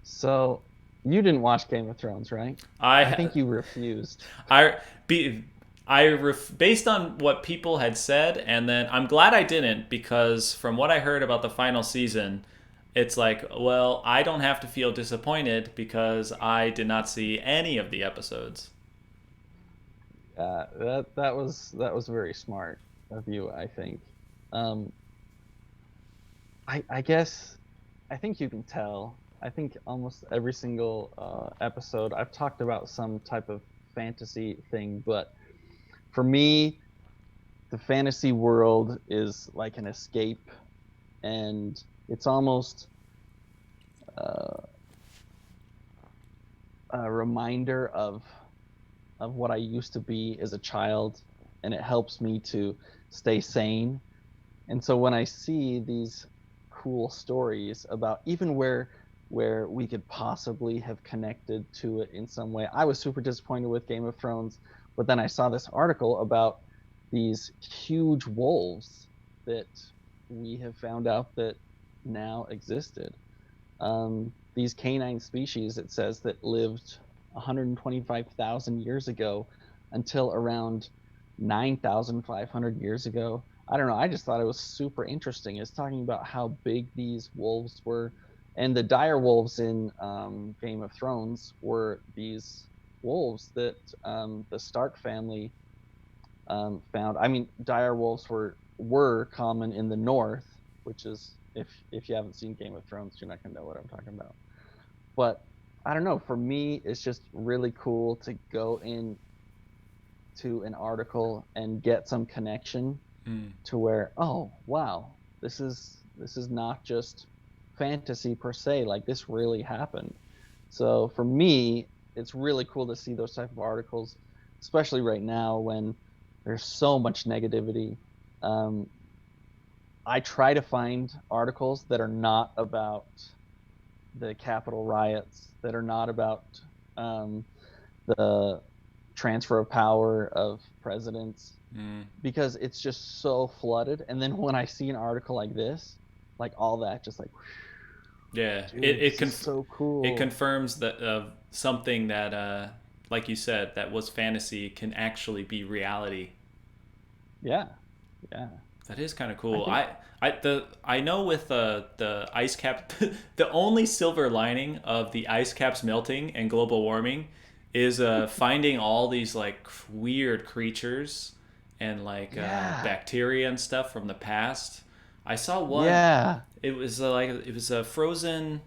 So, you didn't watch Game of Thrones, right? I I ha- think you refused. I be based on what people had said, and then I'm glad I didn't because from what I heard about the final season, it's like, well, I don't have to feel disappointed because I did not see any of the episodes. That was very smart of you, I think. Um, I guess I think you can tell. I think almost every single episode I've talked about some type of fantasy thing, but for me, the fantasy world is like an escape, and it's almost uh, a reminder of what I used to be as a child, and it helps me to stay sane. And so when I see these cool stories about even where we could possibly have connected to it in some way, I was super disappointed with Game of Thrones, but then I saw this article about these huge wolves that we have found out that now existed. These canine species, it says, that lived 125,000 years ago until around 9,500 years ago. I don't know. I just thought it was super interesting. It's talking about how big these wolves were. And the dire wolves in Game of Thrones were these wolves that the Stark family found. I mean, dire wolves were common in the north, which is if you haven't seen Game of Thrones, you're not gonna know what I'm talking about. But I don't know. For me, it's just really cool to go into an article and get some connection Mm. to where, oh wow, this is not just fantasy per se. Like this really happened. So for me, it's really cool to see those type of articles, especially right now when there's so much negativity. Um, I try to find articles that are not about the Capitol riots, that are not about um, the transfer of power of presidents, Mm. because it's just so flooded. And then when I see an article like this, like all that, just like, Yeah, dude, this is so it cool. confirms that something that, like you said, that was fantasy can actually be reality. Yeah, yeah. That is kind of I cool. think I know with the ice cap, the only silver lining of the ice caps melting and global warming is finding all these like weird creatures and like Yeah, bacteria and stuff from the past. I saw one. yeah. It was a frozen.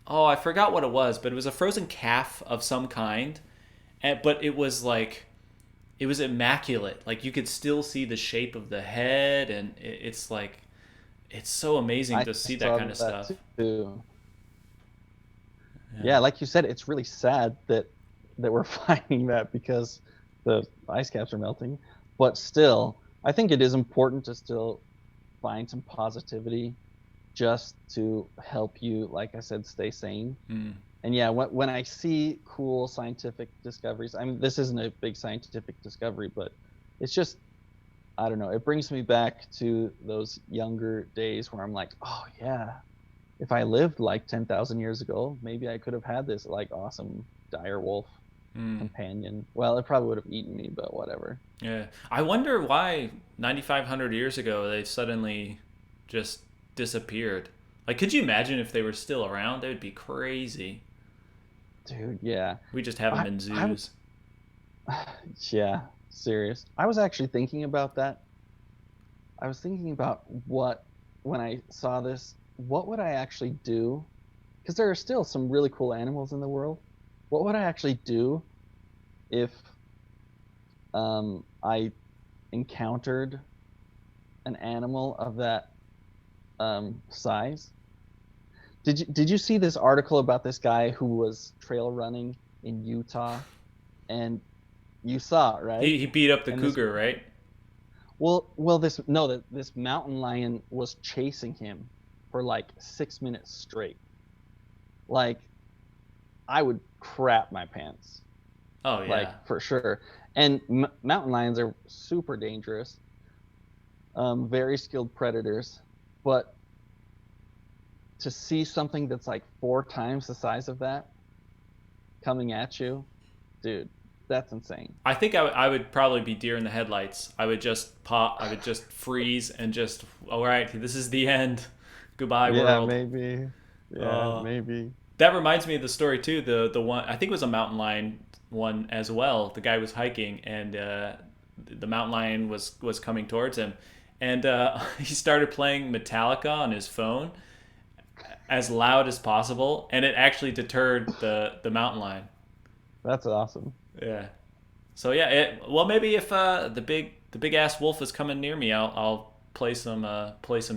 Oh, I forgot what it was, but it was a frozen calf of some kind. But it was like it was immaculate. Like you could still see the shape of the head, and it's like it's so amazing I to see that saw kind of that stuff. too. Yeah. Yeah, like you said, it's really sad that we're finding that because the ice caps are melting. But still, I think it is important to still find some positivity just to help you, like I said, stay sane. Mm. And yeah, when I see cool scientific discoveries, I mean, this isn't a big scientific discovery, but it's just, I don't know, it brings me back to those younger days where I'm like, oh yeah, if I lived like 10,000 years ago, maybe I could have had this like awesome dire wolf Mm. companion. Well, it probably would have eaten me, but whatever. Yeah. I wonder why 9,500 years ago they suddenly just disappeared. Like, could you imagine if they were still around? They would be crazy. Dude, yeah. We just have them I in I zoos. yeah, serious. I was actually thinking about that. I was thinking about what when I saw this, what would I actually do? Because there are still some really cool animals in the world. What would I actually do if I encountered an animal of that size? Did you see this article about this guy who was trail running in Utah, and you saw it, right? He beat up the And this cougar, right? well this no that this mountain lion was chasing him for like 6 minutes straight. Like I would crap my pants, Oh like yeah. for sure. And mountain lions are super dangerous, very skilled predators. But to see something that's like 4 times the size of that coming at you, dude, that's insane. I think I would probably be deer in the headlights. I would just pop. I would just freeze and just. All right, this is the end. Goodbye, Yeah, world. maybe. Yeah, Uh, maybe. that reminds me of the story too. The one I think it was a mountain lion one as well. The guy was hiking and the mountain lion was coming towards him, and he started playing Metallica on his phone as loud as possible, and it actually deterred the mountain lion. That's awesome. Yeah. So yeah, well maybe if the big ass wolf is coming near me, I'll play some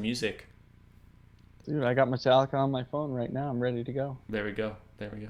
music. Dude, I got Metallica on my phone right now. I'm ready to go. There we go. There we go.